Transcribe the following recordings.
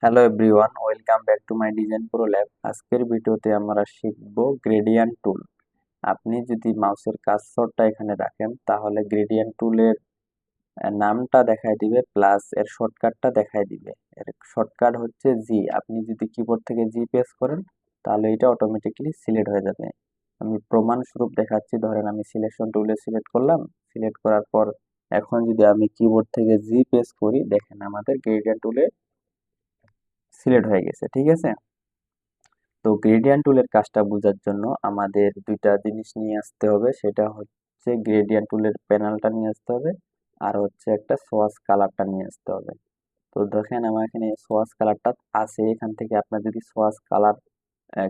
Hello everyone, welcome back to my design pro lab. আজকের ভিডিওতে আমরা শিখব গ্রেডিয়েন্ট টুল। আপনি যদি মাউসের কার্সরটা এখানে রাখেন তাহলে গ্রেডিয়েন্ট টুলের নামটা দেখায় দিবে, প্লাস এর শর্টকাটটা দেখায় দিবে। এর শর্টকাট হচ্ছে জি। আপনি যদি কিবোর্ড থেকে জি প্রেস করেন তাহলে এটা অটোমেটিকলি সিলেক্ট হয়ে যাবে। আমি প্রমাণ স্বরূপ দেখাচ্ছি। ধরেন আমি সিলেকশন টুলে সিলেক্ট করলাম। সিলেক্ট করার পর এখন যদি আমি কিবোর্ড থেকে জি প্রেস করি, দেখেন আমাদের গ্রেডিয়েন্ট টুলে সিলেক্ট হয়ে গেছে। ঠিক আছে। তো গ্রেডিয়েন্ট টুলের কাজটা বোঝার জন্য আমাদের দুইটা জিনিস নিয়ে আসতে হবে। সেটা হচ্ছে গ্রেডিয়েন্ট টুলের প্যানেলটা নিয়ে আসতে হবে, আর হচ্ছে একটা সোয়াচ কালারটা নিয়ে আসতে হবে। তো দেখেন আমার এখানে সোয়াচ কালারটা আছে। এখান থেকে আপনার যদি সোয়াচ কালার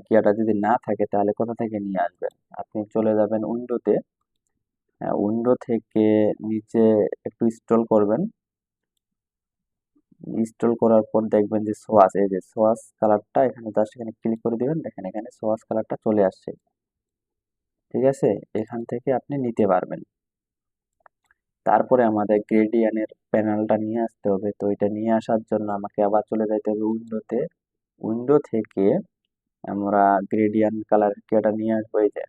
কিয়াটা যদি না থাকে তাহলে কোথা থেকে নিয়ে আসবেন? আপনি চলে যাবেন উইন্ডোতে। উইন্ডো থেকে নিচে একটু স্ক্রল করবেন। ইনস্টল করার পর দেখবেন যে সোয়াচ, এই যে সোয়াচ কালারটা, এখানে জাস্ট এখানে ক্লিক করে দিবেন। দেখেন এখানে সোয়াচ কালারটা চলে আসছে। ঠিক আছে। এখান থেকে আপনি নিতে পারবেন। তারপরে আমাদের গ্রেডিয়েন্টের প্যানেলটা নিয়ে আসতে হবে। তো এটা নিয়ে আসার জন্য আমাকে আবার চলে যেতে হবে উইন্ডোতে। উইন্ডো থেকে আমরা গ্রেডিয়েন্ট কালার কিটা নিয়ে আসবো। এই যে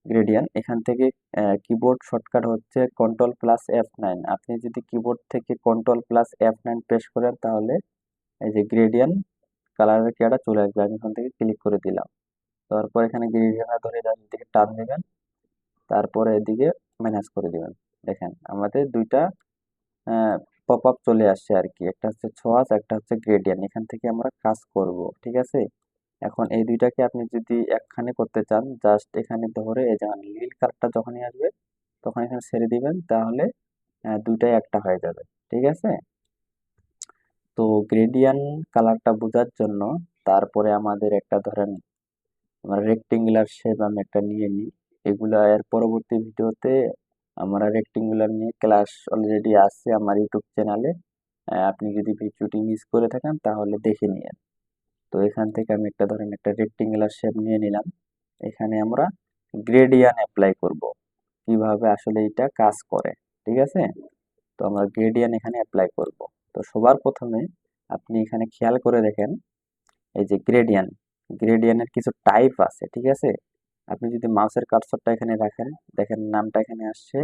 গ্রেডিয়েন্ট, এখান থেকে কিবোর্ড শর্টকাট হচ্ছে Ctrl+F9। আপনি যদি কিবোর্ড থেকে Ctrl+F9 প্রেস করেন তাহলে এই যে গ্রেডিয়েন্ট কালারের কিটা চলে আসবে। আমি এখান থেকে ক্লিক করে দিলাম। তারপর এখানে গ্রেডিয়েন্টটা ধরে দিকে টান দিবেন, তারপরে এদিকে ম্যানেজ করে দিবেন। দেখেন আমাদের দুইটা পপ আপ চলে আসছে আর কি, একটা হচ্ছে ছোঁয়াচ, একটা হচ্ছে গ্রেডিয়েন্ট। এখান থেকে আমরা কাজ করব। ঠিক আছে। এখন এই দুইটাকে আপনি যদি একখানে করতে চান, জাস্ট এখানে ধরে এই যেমন নীল কালারটা যখনই আসবে তখন এখানে ছেড়ে দিবেন, তাহলে দুইটাই একটা হয়ে যাবে। ঠিক আছে। তো গ্রেডিয়েন্ট কালারটা বোঝার জন্য তারপরে আমাদের একটা ধরেন আমরা রেক্টেঙ্গুলার শেপ আমি একটা নিয়ে নিই। এগুলা এর পরবর্তী ভিডিওতে আমরা রেক্টেঙ্গুলার নিয়ে ক্লাস অলরেডি আছে আমার ইউটিউব চ্যানেলে। আপনি যদি ভিডিওটি মিস করে থাকেন তাহলে দেখে নিন। তো এখান থেকে আমি একটা ধরেন একটা রেক্টেঙ্গুলার শেপ নিয়ে নিলাম। এখানে আমরা গ্রেডিয়েন্ট অ্যাপ্লাই করব, কিভাবে আসলে এটা কাজ করে। ঠিক আছে। তো আমরা গ্রেডিয়েন্ট এখানে অ্যাপ্লাই করব। তো সবার প্রথমে আপনি এখানে খেয়াল করে দেখেন, এই যে গ্রেডিয়েন্ট, গ্রেডিয়েন্টের কিছু টাইপ আছে। ঠিক আছে। আপনি যদি মাউসের কার্সরটা এখানে রাখেন, দেখেন নামটা এখানে আসছে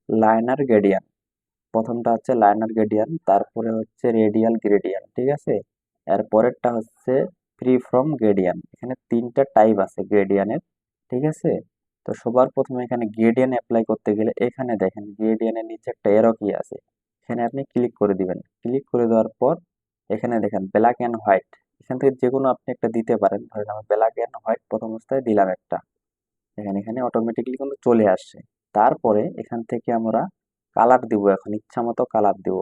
লাইনার গ্রেডিয়েন্ট। প্রথমটা হচ্ছে লাইনার গ্রেডিয়েন্ট, তারপরে হচ্ছে রেডিয়াল গ্রেডিয়েন্ট। ঠিক আছে। এর পরেরটা হচ্ছে ফ্রি ফ্রম গ্রেডিয়েন্ট। এখানে তিনটা টাইপ আছে গ্রেডিয়েন্টের। ঠিক আছে। তো সবার প্রথমে এখানে গ্রেডিয়েন্ট অ্যাপ্লাই করতে গেলে এখানে দেখেন গ্রেডিয়েন্টের নিচে একটা এরো কি আছে, এখানে আপনি ক্লিক করে দিবেন। ক্লিক করে দেওয়ার পর এখানে দেখেন ব্ল্যাক অ্যান্ড হোয়াইট। এখান থেকে যে কোনো আপনি একটা দিতে পারেন। ধরেন আমি ব্ল্যাক অ্যান্ড হোয়াইট প্রথম অবস্থায় দিলাম একটা। দেখেন এখানে অটোমেটিকলি কিন্তু চলে আসছে। তারপরে এখান থেকে আমরা কালার দিব। এখন ইচ্ছা মতো কালার দিব।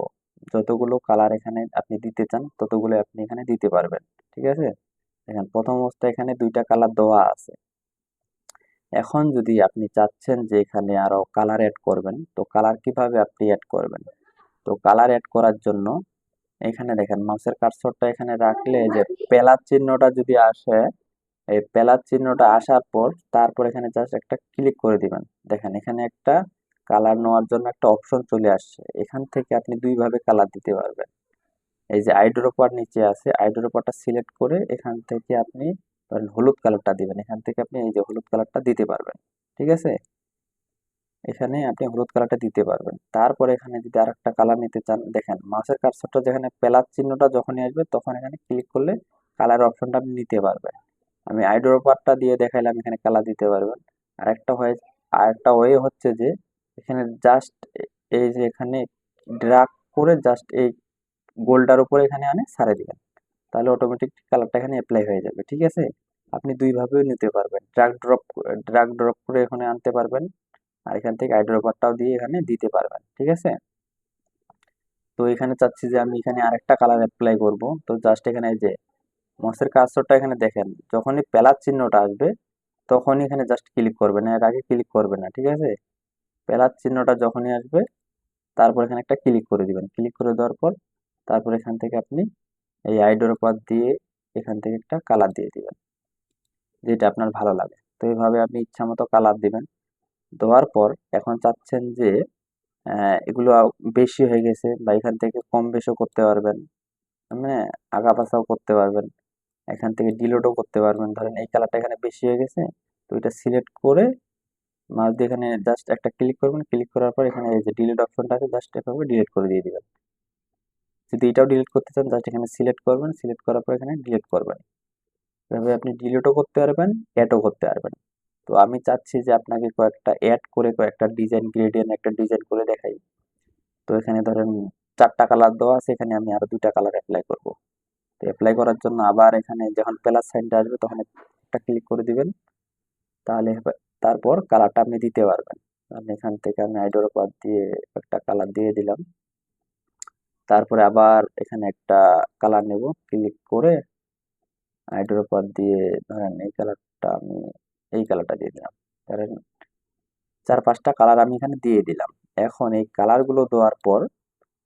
যতগুলো কালার এখানে আপনি দিতে চান ততগুলো আপনি এখানে দিতে পারবেন। ঠিক আছে। দেখেন প্রথম অবস্থায় এখানে দুইটা কালার দেওয়া আছে। এখন যদি আপনি চাচ্ছেন যে এখানে আরো কালার অ্যাড করবেন, তো কালার কিভাবে আপনি অ্যাড করবেন? তো কালার অ্যাড করার জন্য এখানে দেখেন মাউসের কার্সরটা এখানে রাখলে যে প্লাস চিহ্নটা যদি আসে, এই প্লাস চিহ্নটা আসার পর তারপর এখানে জাস্ট একটা ক্লিক করে দিবেন। দেখেন এখানে একটা কালার নেওয়ার জন্য একটা অপশন চলে আসছে। এখান থেকে আপনি দুইভাবে কালার দিতে পারবেন। এই যে আইড্রপার নিচে আছে, আইড্রপারটা সিলেক্ট করে এখান থেকে আপনি ধরেন হলুদ কালারটা দিবেন। এখান থেকে আপনি এই যে হলুদ কালারটা দিতে পারবেন। ঠিক আছে। এখানে আপনি হলুদ কালারটা দিতে পারবেন। তারপরে এখানে যদি আরেকটা কালার নিতে চান, দেখেন মাউসের কার্সরটা যেখানে প্লাস চিহ্নটা যখনই আসবে তখন এখানে ক্লিক করলে কালার অপশনটা আপনি নিতে পারবেন। আমি আইড্রপারটা দিয়ে দেখাইলাম, এখানে কালার দিতে পারবেন। আরেকটা হয়, আরেকটা ওয়ে হচ্ছে যে এখানে জাস্ট এই যে এখানে ড্রাগ করে জাস্ট এই গোলটার উপরে এখানে আনে ছাড়ে দিবেন, তাহলে অটোমেটিক কালারটা এখানে অ্যাপ্লাই হয়ে যাবে। ঠিক আছে। আপনি দুইভাবেও নিতে পারবেন, ড্রাগ ড্রপ করে এখানে আনতে পারবেন, আর এখান থেকে আইড্রপারটাও দিয়ে এখানে দিতে পারবেন। ঠিক আছে। তো এখানে চাচ্ছি যে আমি এখানে আরেকটা কালার অ্যাপ্লাই করব। তো জাস্ট এখানে এই যে মাউসের কার্সরটা এখানে দেখেন যখনই প্লাস চিহ্নটা আসবে তখনই এখানে জাস্ট ক্লিক করবেন, এর আগে ক্লিক করবেন না। ঠিক আছে। প্লাস চিহ্নটা যখনই আসবে তারপর এখানে একটা ক্লিক করে দিবেন। ক্লিক করে দেওয়ার পর তারপর এখান থেকে আপনি এই আইড্রপার দিয়ে এখান থেকে একটা কালার দিয়ে দিবেন, যেটা আপনার ভালো লাগে। তো এইভাবে আপনি ইচ্ছা মতো কালার দিবেন। দেওয়ার পর এখন চাচ্ছেন যে এগুলো বেশি হয়ে গেছে বা এখান থেকে কম বেশিও করতে পারবেন। মানে আগা পাছাও করতে পারবেন, এখান থেকে ডিলিটও করতে পারবেন। ধরেন এই কালারটা এখানে বেশি হয়ে গেছে, তো এটা সিলেক্ট করে মাউস দিয়ে এখানে জাস্ট একটা ক্লিক করবেন, ক্লিক করার পর এখানে এই যে ডিলিট অপশনটা আছে জাস্ট এভাবে ডিলিট করে দিয়ে দিবেন। যদি এটাও ডিলিট করতে চান জাস্ট এখানে সিলেক্ট করবেন, সিলেক্ট করার পর এখানে ডিলিট করবেন। এভাবে আপনি ডিলিটও করতে পারবেন, অ্যাডও করতে পারবেন। তো আমি চাচ্ছি যে আপনাকে কয়েকটা অ্যাড করে কয়েকটা ডিজাইন, গ্রেডিয়েন্ট একটা ডিজাইন করে দেখাই। তো এখানে ধরেন 4টা কালার দেওয়া আছে, এখানে আমি আরো 2টা কালার অ্যাপ্লাই করব। তো অ্যাপ্লাই করার জন্য আবার এখানে যখন প্লাস সাইনটা আসবে তখন একটা ক্লিক করে দিবেন, তাহলে তারপর কালারটা আপনি দিতে পারবেন। আমি এখান থেকে আমি আইডোর পাত দিয়ে একটা কালার দিয়ে দিলাম। তারপরে আবার এখানে একটা কালার নেব, ক্লিক করে আইডোর পাত দিয়ে ধরেন এই কালারটা আমি এই কালারটা দিয়ে দিলাম। ধরেন 4-5টা কালার আমি এখানে দিয়ে দিলাম। এখন এই কালারগুলো দেওয়ার পর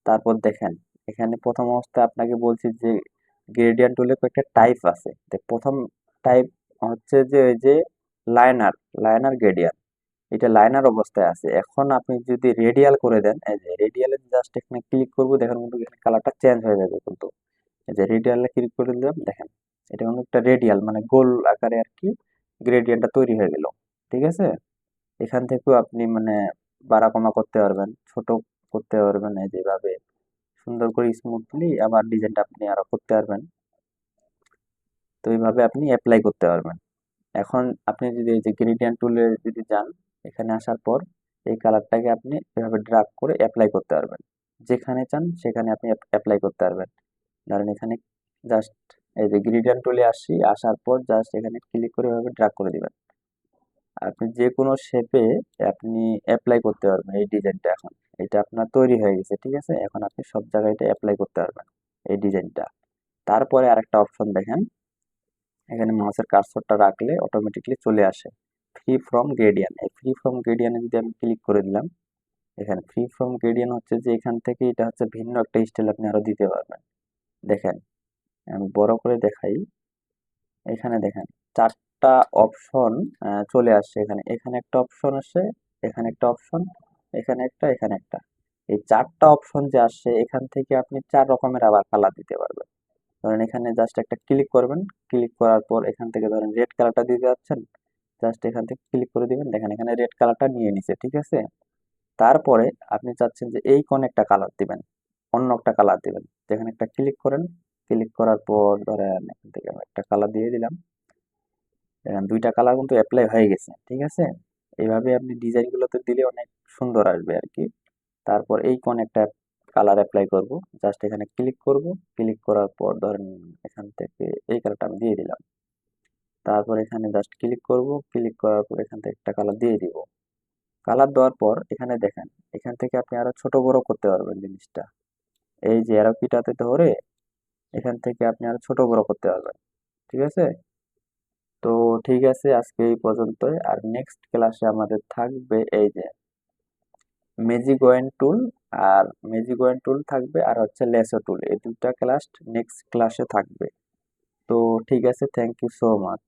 তারপর দেখেন এখানে প্রথম অবস্থায় আপনাকে বলছি যে গ্রেডিয়েন্ট টুলের কয়েকটা টাইপ আছে। তো প্রথম টাইপ হচ্ছে যে ওই যে লাইনার, লাইনার গ্রেডিয়েন্ট, এটা লাইনার অবস্থায় আছে। এখন আপনি যদি রেডিয়াল করে দেন, এই যে রেডিয়ালে জাস্ট এখানে ক্লিক করবো, দেখেন কিন্তু এখানে কালারটা চেঞ্জ হয়ে যাবে। কিন্তু এই যে রেডিয়ালে ক্লিক করে দিলাম, দেখেন এটা কিন্তু একটা রেডিয়াল মানে গোল আকারে আর কি গ্রেডিয়েন্টটা তৈরি হয়ে গেল। ঠিক আছে, এখান থেকেও আপনি মানে বাড়া কমা করতে পারবেন, ছোট করতে পারবেন, এই যেভাবে সুন্দর করে স্মুথলি আবার ডিজাইনটা আপনি আরো করতে পারবেন। তো এইভাবে আপনি অ্যাপ্লাই করতে পারবেন। এখন আপনি যদি এই যে গ্রেডিয়েন্ট টুলে যদি যান, এখানে আসার পর এই কালারটাকে আপনি এভাবে ড্রাগ করে অ্যাপ্লাই করতে পারবেন। যেখানে চান সেখানে আপনি অ্যাপ্লাই করতে পারবেন। ধরেন এখানে জাস্ট এই যে গ্রেডিয়েন্ট টুলে আসি, আসার পর জাস্ট এখানে ক্লিক করে এভাবে ড্রাগ করে দিবেন। আপনি যে কোনো শেপে আপনি অ্যাপ্লাই করতে পারবেন এই ডিজাইনটা। এখন এটা আপনার তৈরি হয়ে গেছে, ঠিক আছে, এখন আপনি সব জায়গায় এটা অ্যাপ্লাই করতে পারবেন এই ডিজাইনটা। তারপরে আরেকটা অপশন দেখেন, এখানে মাউসের কার্সরটা রাখলে অটোমেটিকলি চলে আসে ফ্রি ফ্রম গ্রেডিয়েন্ট। এই ফ্রি ফ্রম গ্রেডিয়েন্টে যদি আমি ক্লিক করে দিলাম, এখানে ফ্রি ফ্রম গ্রেডিয়েন্ট হচ্ছে যে এখান থেকে এটা হচ্ছে ভিন্ন একটা স্টাইল আপনি আরো দিতে পারবেন। দেখেন আমি বড় করে দেখাই, এখানে দেখেন 4টা অপশন চলে আসছে। এখানে এখানে একটা অপশন আসছে, এখানে একটা অপশন, এখানে একটা, এখানে একটা। এই 4টা অপশন যে আসছে এখান থেকে আপনি 4 রকমের আবার কালার দিতে পারবেন। ধরেন এখানে জাস্ট একটা ক্লিক করবেন, ক্লিক করার পর এখান থেকে ধরেন রেড কালারটা দিতে যাচ্ছেন, জাস্ট এখান থেকে ক্লিক করে দিবেন, দেখেন এখানে রেড কালারটা নিয়ে নিছে। ঠিক আছে, তারপরে আপনি চাচ্ছেন যে এই কোন একটা কালার দিবেন, অন্য একটা কালার দিবেন, যেখানে একটা ক্লিক করেন, ক্লিক করার পর ধরেন এখান থেকে আমি একটা কালার দিয়ে দিলাম। দেখেন 2টা কালার কিন্তু অ্যাপ্লাই হয়ে গেছে। ঠিক আছে, এইভাবে আপনি ডিজাইনগুলোতে দিলে অনেক সুন্দর আসবে আর কি। তারপর এই কোন একটা কালার অ্যাপ্লাই করব, জাস্ট এখানে ক্লিক করব, ক্লিক করার পর ধরেন এখান থেকে এই কালারটা আমি দিয়ে দিলাম। তারপর এখানে জাস্ট ক্লিক করব, ক্লিক করার পর এখান থেকে একটা কালার দিয়ে দিব। কালার দেওয়ার পর এখানে দেখেন এখান থেকে আপনি আরো ছোট বড় করতে পারবেন জিনিসটা। এই যে অ্যারো কিটাতে ধরে এখান থেকে আপনি আরো ছোট বড় করতে পারবেন। ঠিক আছে, তো ঠিক আছে, আজকে এই পর্যন্তই। আর নেক্সট ক্লাসে আমাদের থাকবে এই যে ম্যাজিক টুল, আর ম্যাজিক টুল থাকবে আর হচ্ছে লেসো টুল, এই 2টা ক্লাস নেক্সট ক্লাসে থাকবে। তো ঠিক আছে, থ্যাংক ইউ সো মাচ।